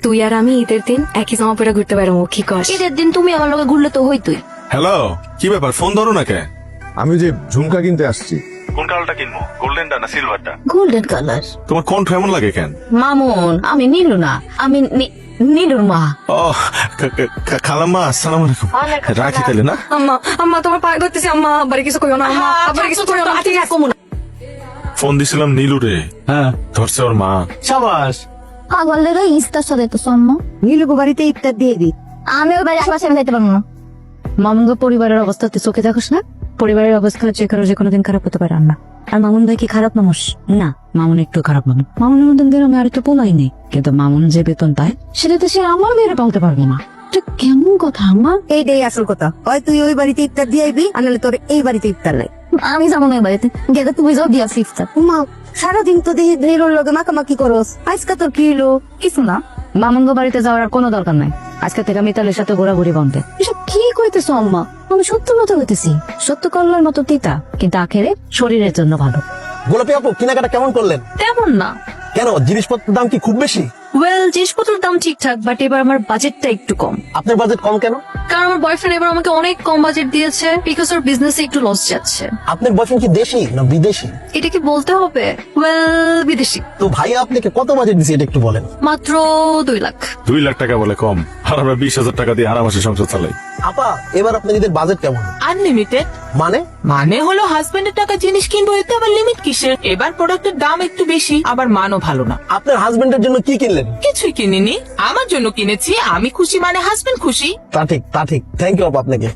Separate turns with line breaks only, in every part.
তুই আর আমি ঈদের দিন একই জামা পরে ঘুরতে পারবো, কি কর?
ঈদের দিন তুমি আমার লগে ঘুরলে তো হইতই।
হ্যালো, কি ব্যাপার? ফোন ধরো না কে?
আমি যে ঝুমকা কিনতে আসছি।
কোন কালারটা কিনবো, গোল্ডেনটা না সিলভারটা?
Golden colour.
তোমার কণ্ঠ এমন লাগে কেন?
মামুন, আমি নীলু না, আমি নীলুর মা।
ও খালাম্মা, আসসালামু আলাইকুম। রাখি তাহলে না?
আম্মা আম্মা তোমার পায়ে ধরতেছি আম্মা, আবার কিছু কইও না আম্মা, আবার কিছু কইও না, ঠিক আছে?
ফোন দিছিলাম নীলু রে,
হ্যাঁ
ধরছে ওর মা।
সাবাস।
পাগলেরা ইস্তার সাথে তো সম্ম।
নীলুকে বাড়িতে ইফতার দিয়ে দিই।
আমি ওই বাড়ি আশেপাশে যাইতে পারবো না।
মামুন পরিবারের অবস্থা তুই চোখে দেখোস না? পরিবারের অবস্থা যে কারো যে কোনোদিন খারাপ হতে পারে না। আর মামুন ভাই কি খারাপ মানুষ? না, মামুন একটু খারাপ মানুষ। মামুনের মতন গ্রামে আর একটু পোলাই নেই, কিন্তু মামুন যে বেতন পায় সেটা তো সে আমার মেয়েরা পালতে পারবে না। এটা কেমন কথা আম্মা?
এইটাই আসল কথা। হয় তুই ওই বাড়িতে ইফতার দিয়ে আইবি, আর নাহলে তোর এই বাড়িতে ইফতার নাই।
আমি যাবো না ওই বাড়িতে, গেলে তুমি যাও দিয়া ইফতার।
মা সারাদিন তো দেখি নীলুর লগে মাখামাখি করস, আজকে তোর কি হলো?
কিছু না, মামুন বাড়িতে যাওয়ার আর কোনো দরকার নাই। আজকে থেকে মিতালের সাথে ঘোরাঘুরি বন্ধ। এসব কি কইতেছো আম্মা? আমি সত্য কথা কইতেছি। সত্য করলার মতো তিতা, কিন্তু আখেরে শরীরের জন্য ভালো।
গোলাপি আপু, কেনাকাটা কেমন করলেন?
তেমন না।
কেন, জিনিসপত্রের দাম কি খুব বেশি?
ওয়েল, জিনিসপত্রের দাম ঠিকঠাক, বাট এবার আমার বাজেটটা একটু কম।
আপনার বাজেট কম কেন?
কারণ আমার বয়ফ্রেন্ড এবার আমাকে অনেক কম বাজেট দিয়েছে, বিকজ ওর বিজনেসে একটু লস যাচ্ছে।
আপনার বয়ফ্রেন্ড কি দেশি না বিদেশি?
এটা কি বলতে হবে? ওয়েল, বিদেশি।
তো ভাইয়া আপনাকে কত বাজেট দিছে এটা একটু বলেন।
মাত্র 2 লাখ।
2 লাখ টাকা বলে কম, আর আমরা 20,000 টাকা দিয়ে আরামসে সংসার চালাই।
আপা, এবার আপনার ঈদের বাজেট কেমন?
আনলিমিটেড
মানে?
মানে হলো হাজবেন্ডের টাকা জিনিস কিনবো, এতে আবার লিমিট কিসের? এবার প্রোডাক্টের দাম একটু বেশি, আবার মানও ভালো না।
আপনার হাজবেন্ডের জন্য কি কিনলেন?
কিছুই কিনিনি, আমার জন্য কিনেছি। আমি খুশি মানে হাজবেন্ড খুশি।
তা ঠিক, তা ঠিক। থ্যাংক ইউ আপা আপনাকে।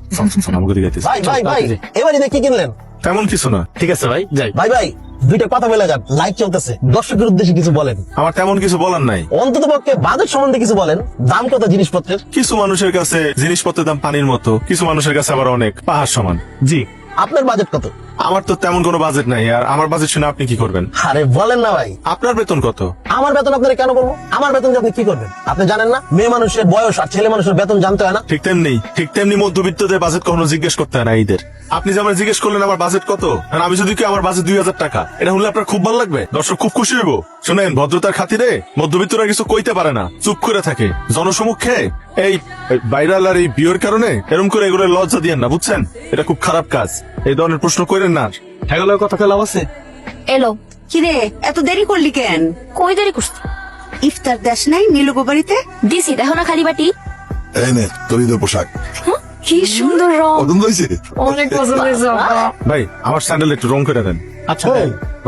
আমাকে দিয়ে দিতেছে।
ভাই ভাই ভাই, এবার ঈদে কি কিনলেন?
তেমন কিছু না।
ঠিক আছে ভাই, যাই। ভাই ভাই, দুইটা কথা বলে যান, লাইভ চলতেছে। দর্শকের উদ্দেশ্যে কিছু বলেন।
আমার তেমন কিছু বলার নাই।
অন্তত পক্ষে বাজেট সম্বন্ধে কিছু বলেন। দাম কত জিনিসপত্রের?
কিছু মানুষের কাছে জিনিসপত্রের দাম পানির মতো, কিছু মানুষের কাছে আবার অনেক পাহাড় সমান। জি,
আপনার বাজেট কত?
আমার তো তেমন কোনো বাজেট নাই। আর আমার বাজেট শুনে আপনি কি করবেন?
আরে বলেন না ভাই।
আপনার বেতন কত?
আমার বেতন আপনারা কেন বলবো? আমার বেতন দিয়ে আপনি কি করবেন? আপনি জানেন না মেয়ে মানুষের বয়স আর ছেলে মানুষের বেতন জানতে হয় না?
ঠিক তেমনি মধ্যবিত্তদের বাজেট কখনো জিজ্ঞেস করতে হয় না ঈদের। আপনি যে আমার জিজ্ঞেস করলেন আমার বাজেট কত, আর আমি যদি কি আমার বাজেট 2,000 টাকা, এটা হলে আপনার খুব ভালো লাগবে? দর্শক খুব খুশি হইব। শোনেন, ভদ্রতার খাতিরে মধ্যবিত্তরা কিছু কইতে পারে না, চুপ করে থাকে জনসমক্ষে। এই ভাইরাল আর এই বিয়ের কারণে এরকম করে এগুলো লজ্জা দিয়েন না, বুঝছেন? এটা খুব খারাপ কাজ। এই ধরনের প্রশ্ন করেন না। হ্যাঁ, কথা খেলাম আছে।
এলো।
কিরে এত দেরি করলি কেন?
কই দেরি করছি?
ইফতার দেশ নাই নীলুকে বাড়িতে?
দিছি, দেখো না খালি বাটি।
এই নে তোর ঈদের পোশাক।
কি সুন্দর রং,
পছন্দ হয়েছে?
অনেক পছন্দ হয়েছে আম্মা।
ভাই, আমার স্যান্ডেল একটু রং করে দেন।
আচ্ছা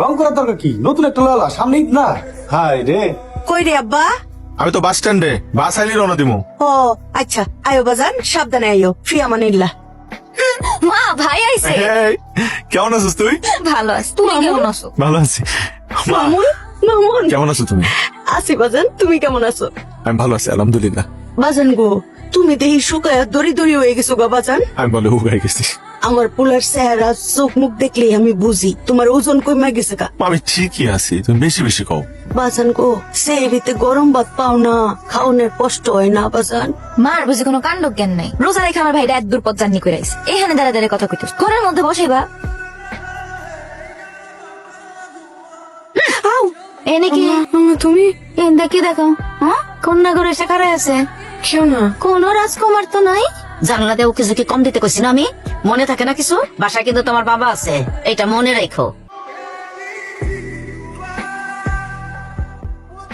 রং করার দরকার কি? নতুন একটা লালা, সামনে ঈদ না? হাই রে,
কই রে আব্বা?
আমি তো বাস স্ট্যান্ডে, বাস আইলি রওনা দিমু।
ও আচ্ছা, আয়ো বাজান, সাবধানে আইও। ফি আমানিল্লাহ।
মা, ভাই আইছে।
এই, কেমন আছিস তুই?
ভালো আছি, তুমি কেমন আছো?
ভালো আছি। মা,
মামুন মামুন,
কেমন আছো তুমি?
আছি বাজান, তুমি কেমন আছো?
আমি ভালো আছি, আলহামদুলিল্লাহ।
বাজান গো, তুমি দেখি শুকায় দড়ি দড়ি হয়ে গেছো গো বাজান।
আমি বলে উগাই গেছি।
আমার পোলার চেহারা চোখ মুখ দেখলেই আমি বুঝি তোমার ওজন কমে গেছে গা।
আমি ঠিকই আছি, তুমি বেশি বেশি কও।
বাজান গো, সেহরিতে গরম ভাত পাও না, খাওনের কষ্ট হয় না বাজান?
মার বুঝি কোনো কাণ্ড জ্ঞান নাই। রোজা রেখে আমার ভাইটা এক দূর পথ জার্নি করে আইছে, এখানে দাঁড়া দাঁড়া কথা কইতেছ। ঘরের মধ্যে বসাইবা। এনে কি
তুমি
দেখি দেখো, হ্যাঁ কন্যা করে এসে খাড়া আছে।
কেউ না।
কোন রাজকুমার তো নাই। জানলাতে ওকে কি কম দিতে কইছি না আমি? মনে থাকে না কিছু? বাসায় কিন্তু তোমার বাবা আছে, এটা মনে রাখো।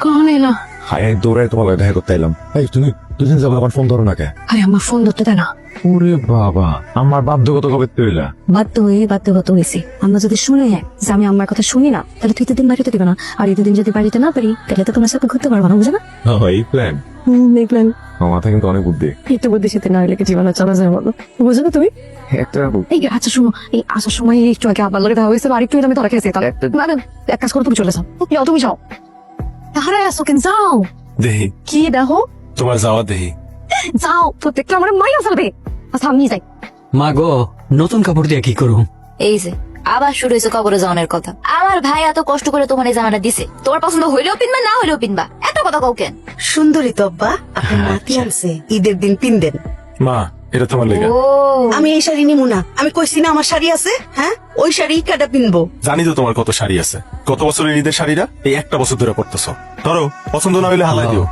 কখন এলো?
হাই, দৌড়ায় তোমার লগে দেখা করতে এলাম। এই তুমি দুদিন যাবো, আমার ফোন ধরো না কে?
আরে আমার ফোন ধরতে দেয় না।
ওরে বাবা, আমার বাধ্যগত কবে তৈলা?
বাধ্যগত হয়েছি। আমরা যদি শুনে যে আমি আমার কথা শুনি না, তাহলে তুই দিন বাড়িতে দিবে না। আর ঈদের দিন যদি বাড়িতে না পারি, তাহলে তো তোমার সাথে ঘুরতে পারবো না, বুঝে না?
এই প্ল্যান
দেখলেন,
আমার মাথায় কিন্তু অনেক বুদ্ধি।
একটু বুদ্ধি সাথে না হলে কি জীবনে চলা যায় বলো? বুঝো না তুমি?
একটা
এই আচ্ছা শুনো, এই আসার সময় একটু আগে আবার লগে দেখা হয়েছে, আর একটু আমি ধরা খেয়েছি। তাহলে না না, এক কাজ করো, তুমি চলে যাও। যাও, তুমি যাও। হারাই আসো কেন? যাও।
দেহি
কি দেখো?
তোমার যাওয়া দেহি।
যাও, তো দেখলে আমার মাইয়া ফেলবে। আচ্ছা আমি যাই।
মা গো, নতুন কাপড় দিয়ে কি করুম?
এই যে আবার শুরু হয়েছে কবরে যাওয়ার কথা। আমার ভাই এত কষ্ট করে তোমার এই জামাটা দিছে, তোমার পছন্দ হইলেও পিনবা, না হইলেও পিনবা। এত কথা কও কেন?
সুন্দরী তো আব্বা, আপনার নাতি আনছে, ঈদের দিন পিনদেন।
মা, এটা তোমার লেগা।
ও
আমি এই শাড়ি নিমু না। আমি কইছি না আমার শাড়ি আছে, হ্যাঁ ওই শাড়ি কাটা পিনবো।
জানি তো তোমার কত শাড়ি আছে। কত বছরের ঈদের শাড়িরা এই একটা বছর ধরে পড়তেছ। ধরো, পছন্দ না হইলে হালাই দিও।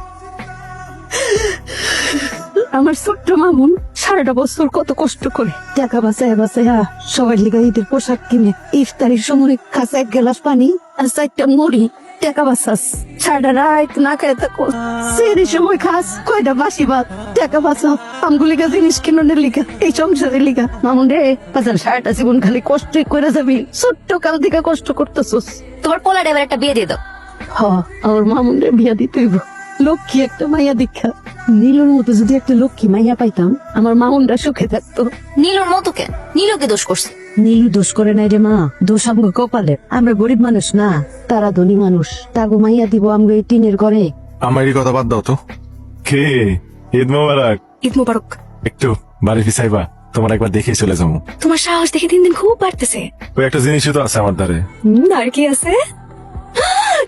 আমার ছোট্ট মামুন সারাটা বছর কত কষ্ট করে টাকা বাঁচায় সবাই লিগা ঈদের পোশাক কিনে ইফতারির সময় কাছে 1 গ্লাস পানি আর 4টা মুড়ি টাকা বাঁচাস সারাটা রাত না খায় থাকো সেই সময় খাস কয়টা বাসি ভাত টাকা বাঁচা আমগুলিকা জিনিস কিনোনের লিগা এই সংসারের লিগা মামুন রে বাজার সারাটা জীবন খালি কষ্টই করে যাবি ছোট্ট কাল থেকে কষ্ট করতেছস।
তোমার পোলার এবার একটা বিয়ে দিয়ে দাও।
আমার মামুন রে বিয়া দিতে হইব লক্ষ্মী একটা মাইয়া দীক্ষা নীলুর মতো যদি একটা লক্ষ্মী মাইয়া পাইতাম আমার মামুনরা সুখে থাকতো।
নীলুর মতো কেন? নীলুকে দোষ করছে?
নীলু দোষ করে নাই রে মা, দোষ আমগো কপালে। আমরা গরিব মানুষ না, তারা ধনী মানুষ। তাগো মাইয়া দিব আমগো এই টিনের ঘরে।
আমার এই কথা বাদ দাও তো। কে ঈদ মোবারক।
ঈদ মোবারক।
একটু বাড়ি ফিসাইবা, তোমার একবার দেখে চলে যাবো।
তোমার সাহস দেখে দিন দিন খুব বাড়তেছে।
ওই একটা জিনিসই তো আছে আমার দ্বারে।
আর কি আছে?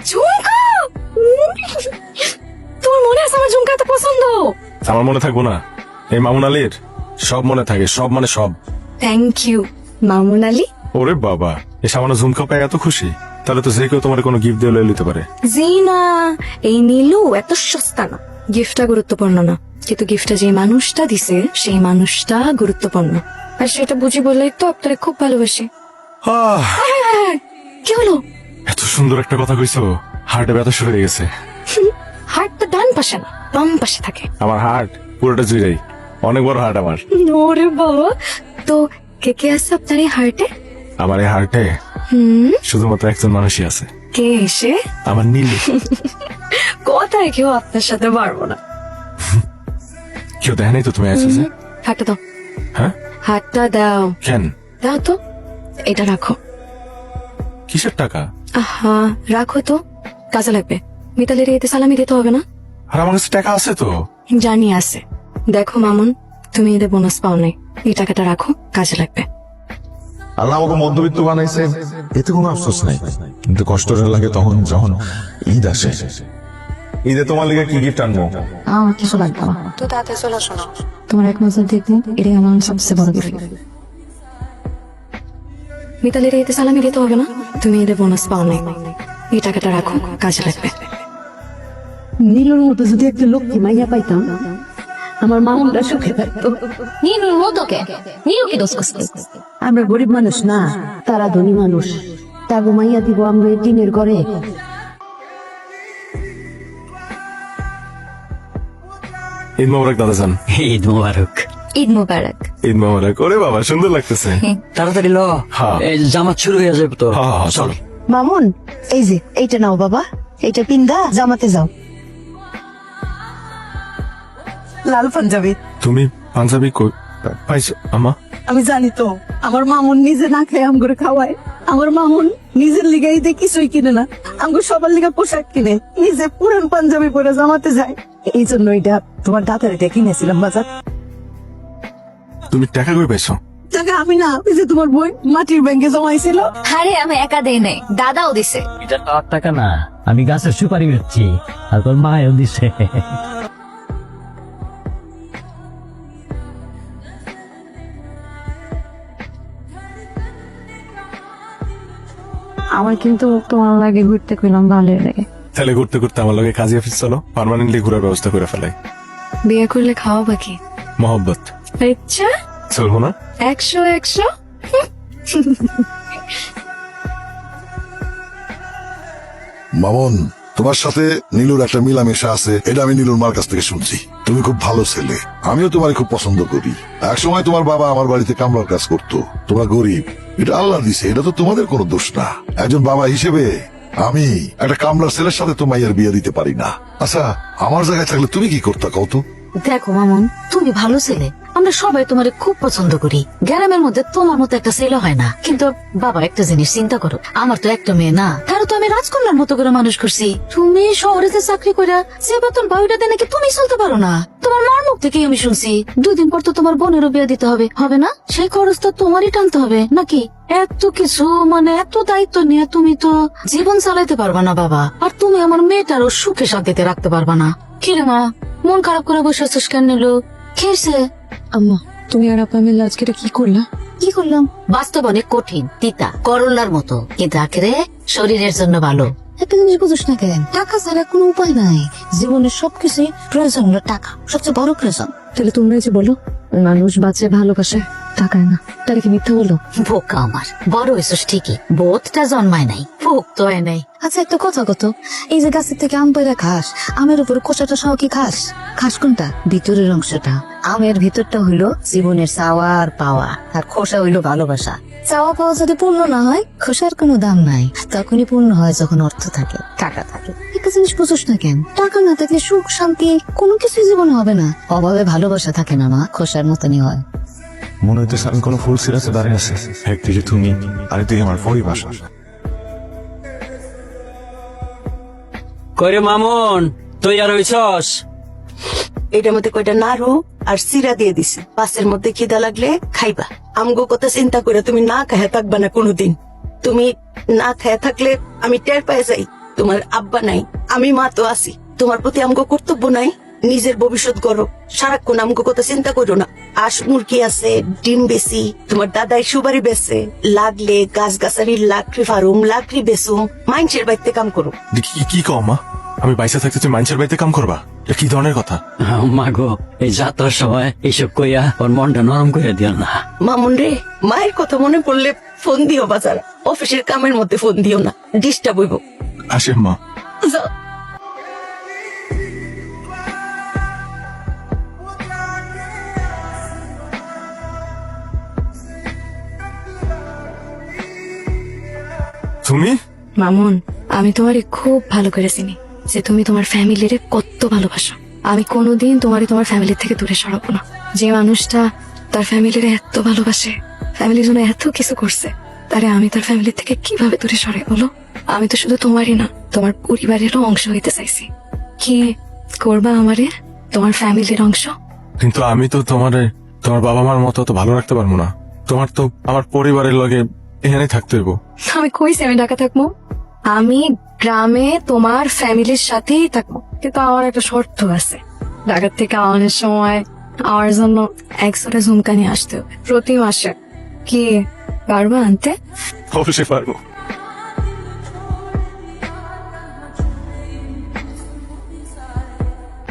ঝুমকা! তোমার মনে আছে আমার ঝুমকা এত পছন্দ?
আমার মনে থাকবো না? এই মামুন আলীর সব মনে থাকে, সব মানে সব।
Thank you Mamun Ali.
ওরে বাবা, এই সামান্য ঝুমকা পায় এত খুশি? তাহলে তো যে কেউ তোমার কোনো গিফট দিয়ে লয়ে নিতে পারে।
জি না, এই নীলু এত সস্তা না। গিফটটা গুরুত্বপূর্ণ না, কিন্তু গিফটটা যে মানুষটা দিছে সেই মানুষটা গুরুত্বপূর্ণ। আর সেটা বুঝি বললেই তো আপনারা খুব ভালোবাসি।
আহ,
কি হলো?
এত সুন্দর একটা কথা কইছো, হার্টে ব্যথা শুরু হয়ে গেছে।
হার্টটা ডান পাশে না বাম পাশে থাকে।
আমার হার্ট পুরোটা জুড়াই, অনেক বড় হার্ট আমার।
ওরে বাবা, তো কে কে আছে আপনার এই হার্টে?
আমার এই হার্টে শুধুমাত্র একজন মানুষই আছে।
কে এসে?
আমার নীল।
কোথায় কেউ আপনার সাথে পারবো না।
কেউ দেখে নাই তো তুমি আছো যে?
হাতটা দাও।
হ্যাঁ,
হাতটা দাও।
কেন?
দাও তো, এটা রাখো।
কিসের টাকা?
আহা, রাখো তো, কাজে লাগবে। মিতালির এতে সালামি দিতে হবে না?
আর আমার কাছে টাকা আছে তো।
জানি আছে। দেখো মামুন, তুমি এদের বোনাস পাও নাই, এই টাকাটা রাখো, কাজে লাগবে।
আল্লাহ আমাকে মধ্যবিত্ত বানাইছে, এতে কোনো আফসোস নাই, কিন্তু কষ্টটা লাগে তখন যখন ঈদ আসে।
ঈদে তোমার লিগে কি গিফট আনবো?
আমার কিছু লাগবে না।
তো তাতে চলে আসো না।
তোমার এক নজর দেখবো, এটাই আমার সবচেয়ে বড় গিফট।
মিতালির এতে সালামি দিতে হবে না, তুমি এদের বোনাস পাও নাই, এই টাকাটা রাখো, কাজে লাগবে।
নীলুর মতো যদি একটা লক্ষ্মী মাইয়া পাইতাম আমার মামুনরা সুখে থাকতো।
নীলুর মতো কেন? নীলু কি দোষ করছে?
আমরা গরিব মানুষ না, তারা ধনী মানুষ। তাগো মাইয়া দিব আমরা এই টিনের ঘরে।
ঈদ মোবারক দাদা যান।
ঈদ মোবারক।
ঈদ মোবারক।
ঈদ মোবারক। ওরে বাবা, সুন্দর লাগতেছে।
তাড়াতাড়ি ল,
হ্যাঁ।
এই জামাত শুরু হয়ে যাবে তো।
হ্যাঁ, হ্যাঁ, চলো।
মামুন, এই যে এইটা নাও বাবা, এইটা পিন্দা জামাতে যাও। লাল পাঞ্জাবি।
তুমি পাঞ্জাবি কই পাইছো আমা?
আমি জানি তো, আমার মামুন নিজে না খেয়ে আমগরে খাওয়ায়। আমার মামুন নিজের লিগে ঈদে কিছুই কিনে না, আমগো সবার লিগে পোশাক কিনে, নিজে পুরান পাঞ্জাবি পরে জামাতে যায়। এই জন্য এটা তোমার দাদার এটা কিনেছিলাম বাজার।
তুমি টাকা কই পাইছো?
টাকা আমি না, ওই যে তোমার বই মাটির ব্যাংকে জমাইছিল।
আরে আমি একা দেই নাই, দাদাও দিছে।
এটা তো আর টাকা না, আমি গাছের সুপারি বেচছি, আর তোর মায়ও দিছে।
আমার কিন্তু তোমার লাগে ঘুরতে কইলাম ভালো লাগে।
তাহলে ঘুরতে ঘুরতে আমার লগে কাজী অফিস চলো, পার্মানেন্টলি ঘুরার ব্যবস্থা করে ফেলাই।
বিয়ে করলে খাওয়া বাকি।
মহব্বত
আচ্ছা,
চলবো না?
100
মামুন, তোমার সাথে নীলুর একটা মিলামেশা আছে, এটা আমি নীলুর মার কাছ থেকে শুনছি। তুমি খুব ভালো ছেলে, আমিও তোমার খুব পছন্দ করি। এক সময় তোমার বাবা আমার বাড়িতে কামলার কাজ করতো। তোমরা গরিব, এটা আল্লাহ দিছে, এটা তো তোমাদের কোনো দোষ না। একজন বাবা হিসেবে আমি একটা কামলার ছেলের সাথে তো মাইয়ের বিয়ে দিতে পারি না। আচ্ছা, আমার জায়গায় থাকলে তুমি কি করতা কও তো?
দেখো মামুন, তুমি ভালো ছেলে, আমরা সবাই তোমার খুব পছন্দ করি। গ্রামের মধ্যে তোমার মতো একটা ছেলে হয় না। কিন্তু বাবা, একটা জিনিস চিন্তা করো, আমার তো একটা মেয়ে না, তারও তো আমি রাজকন্যার মতো করে মানুষ করছি। তুমি শহরে যে চাকরি করে যে বেতন পাও, ওইটাতে নাকি তুমি চলতে পারো না। তোমার মার মুখ থেকেই আমি শুনছি 2 দিন পর তো তোমার বোনেরও বিয়ে দিতে হবে, হবে না? সেই খরচ তো তোমারই টানতে হবে নাকি? এত কিছু, মানে এত দায়িত্ব নিয়ে তুমি তো জীবন চালাইতে পারবা না বাবা। আর তুমি আমার মেয়েটারও সুখে শান্তিতে রাখতে পারবা না। কিরে মা, মন খারাপ করে বসে আছিস কেন? নিলো খেয়েছে?
আম্মা, তুমি আর আপা মিলে আজকে এটা কি করলা?
কি করলাম? বাস্তব অনেক কঠিন, তিতা, করলার মতো, কিন্তু আখেরে শরীরের জন্য ভালো। একটা জিনিস বুঝিস না কেন? টাকা ছাড়া কোনো উপায় নাই। জীবনের সবকিছু প্রয়োজন হলো টাকা, সবচেয়ে বড় প্রয়োজন। তাহলে তোমরাই যে বলো মানুষ বাঁচে ভালোবাসে টাকায় না, তাহলে কি মিথ্যা বলো?
বোকা আমার, বড় হয়েছিস ঠিকই, বোধটা জন্মায় নাই, ভোগ তো হয় নাই।
আচ্ছা একটা কথা কত, এই যে গাছের থেকে আম পেড়া খাস, আমের উপর কোষাটা সহ কি খাস? খাস কোনটা? ভিতরের অংশটা। আমের ভিতরটা হইলো জীবনের চাওয়া আর পাওয়া, আর খোসা হইলো ভালোবাসা। চাওয়া পাওয়া যদি পূর্ণ না হয়, খোসার কোনো দাম নাই। তখনই পূর্ণ হয় যখন অর্থ থাকে, টাকা থাকে। একটা জিনিস বুঝোস না কেন? টাকা না থাকলে সুখ শান্তি কোনো কিছু জীবনে হবে না। অভাবে ভালোবাসা থাকে না মা, খোসার মতনই হয়।
মনে হইতেছে আমি কোনো ফুল সিরাজে দাঁড়িয়ে আছি, একদিকে তুমি আরেকদিকে আমার পরিবার।
কইরে মামুন, তুই আর হইছস?
এটার মধ্যে কয়টা নাড়ু আর সিরা দিয়ে দিছে, পাশের মধ্যে খিদা লাগলে খাইবা। আমগো কথা চিন্তা করে তুমি না খায়া থাকবা না কোনোদিন। তুমি না খায়া থাকলে আমি টের পাই যাই তোমার আব্বা নাই, আমি মা তো আছি। তোমার প্রতি আমগো কর্তব্য নাই? নিজের ভবিষ্যৎ করো, সারাক্ষণ আমগো কথা চিন্তা করো না। আস মুরগি আছে, ডিম বেশি, তোমার দাদাই সুবারি বেছে, লাগলে গাছ গাছারির লাকড়ি ফারুম, লাকড়ি বেসুম, মাইনসের বাড়িতে কাম করো।
কি কও মা? আমি বাইসা থাকতে তুমি মানুষের বাড়িতে কাম করবা? এটা কি ধরনের কথা?
মা গো, এই যাত্রার সময় এইসব কইয়া ওর মনটা নরম করে দিও না।
মামুন রে, মায়ের কথা মনে পড়লে ফোন দিও বাজার, অফিসের কামের মধ্যে ফোন দিও না, ডিস্টার্ব হইব।
আসে মা।
যাও।
তুমি?
মামুন, আমি তোমারে খুব ভালো করে চিনি যে তুমি তোমার ফ্যামিলিরে কত ভালোবাসো। আমি কোনোদিন তোমারে তোমার ফ্যামিলি থেকে দূরে সরাবো না। যে মানুষটা তার ফ্যামিলিরে এত ভালোবাসে, ফ্যামিলির জন্য এত কিছু করছে, তারে আমি তার ফ্যামিলি থেকে কিভাবে দূরে সরাই বলো? আমি তো শুধু তোমারই না, তোমার পরিবারেরও অংশ হইতে চাইছি। কি করবা আমারে তোমার ফ্যামিলির অংশ?
কিন্তু আমি তো তোমার বাবা মার মতো তো ভালো রাখতে পারবো না। তোমার তো আমার পরিবারের লগে এখানে থাকতে হইব।
আমি কইছি আমি ঢাকা থাকবো? আমি গ্রামে তোমার ফ্যামিলির সাথেই থাকবো, কিন্তু আমার একটা শর্ত আছে। ঢাকা থেকে আমাদের সময় আমার জন্য 100টা ঝুমকা নিয়ে আসতে হবে প্রতি মাসে। কি পারবা আনতে?
অবশ্যই পারবো।